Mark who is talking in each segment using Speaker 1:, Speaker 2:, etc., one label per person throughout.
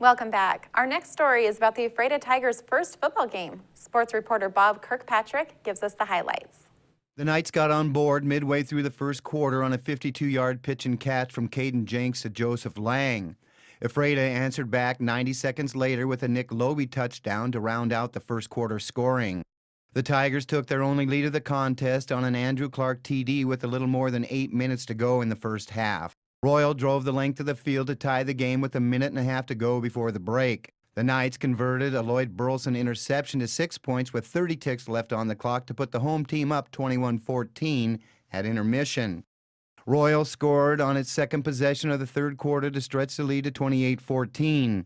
Speaker 1: Welcome back. Our next story is about the Ephrata Tigers' first football game. Sports reporter Bob Kirkpatrick gives us the highlights.
Speaker 2: The Knights got on board midway through the first quarter on a 52-yard pitch and catch from Caden Jenks to Joseph Lang. Ephrata answered back 90 seconds later with a Nick Loby touchdown to round out the first quarter scoring. The Tigers took their only lead of the contest on an Andrew Clark TD with a little more than 8 minutes to go in the first half. Royal drove the length of the field to tie the game with a minute and a half to go before the break. The Knights converted a Lloyd Burleson interception to 6 points with 30 ticks left on the clock to put the home team up 21-14 at intermission. Royal scored on its second possession of the third quarter to stretch the lead to 28-14.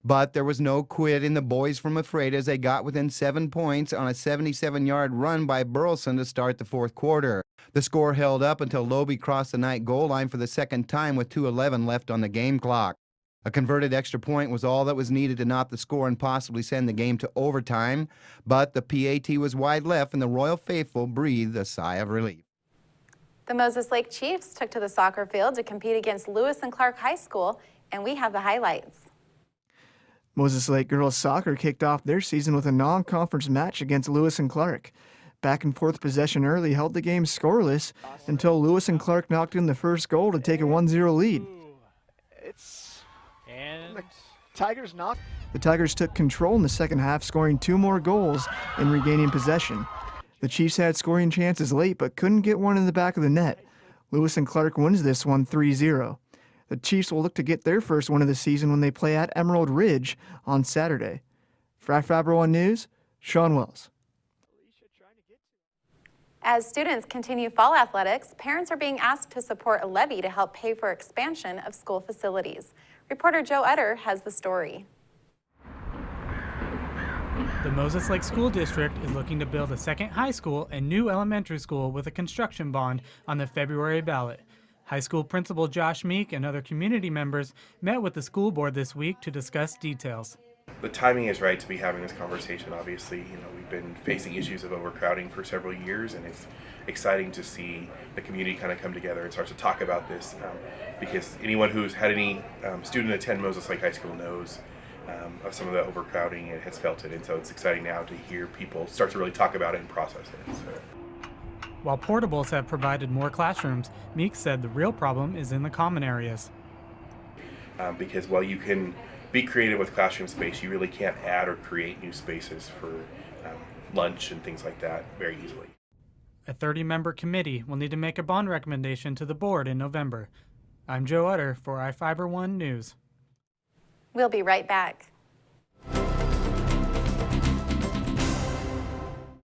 Speaker 2: But there was no quit in the boys from Ephrata as they got within 7 points on a 77-yard run by Burleson to start the fourth quarter. The score held up until Loby crossed the Knight goal line for the second time with 2:11 left on the game clock. A converted extra point was all that was needed to knot the score and possibly send the game to overtime, but the PAT was wide left and the Royal faithful breathed a sigh of relief.
Speaker 1: The Moses Lake Chiefs took to the soccer field to compete against Lewis and Clark High School, and we have the highlights.
Speaker 3: Moses Lake girls soccer kicked off their season with a non-conference match against Lewis and Clark. Back and forth possession early held the game scoreless until Lewis and Clark knocked in the first goal to take a 1-0 lead. The Tigers took control in the second half, scoring 2 more goals and regaining possession. The Chiefs had scoring chances late but couldn't get one in the back of the net. Lewis and Clark wins this one 3-0. The Chiefs will look to get their first win of the season when they play at Emerald Ridge on Saturday. For iFIBER 1 News, Sean Wells.
Speaker 1: As students continue fall athletics, parents are being asked to support a levy to help pay for expansion of school facilities. Reporter Joe Utter has the story.
Speaker 4: The Moses Lake School District is looking to build a second high school and new elementary school with a construction bond on the February ballot. High school principal Josh Meek and other community members met with the school board this week to discuss details.
Speaker 5: The timing is right to be having this conversation. Obviously, we've been facing issues of overcrowding for several years, and it's exciting to see the community kind of come together and start to talk about this, because anyone who's had any student attend Moses Lake High School knows of some of the overcrowding and has felt it, and so it's exciting now to hear people start to really talk about it and process it. So.
Speaker 4: While portables have provided more classrooms, Meek said the real problem is in the common areas.
Speaker 5: Because while you can be creative with classroom space, you really can't add or create new spaces for lunch and things like that very easily.
Speaker 4: A 30-member committee will need to make a bond recommendation to the board in November. I'm Joe Utter for iFIBER 1 News.
Speaker 1: We'll be right back.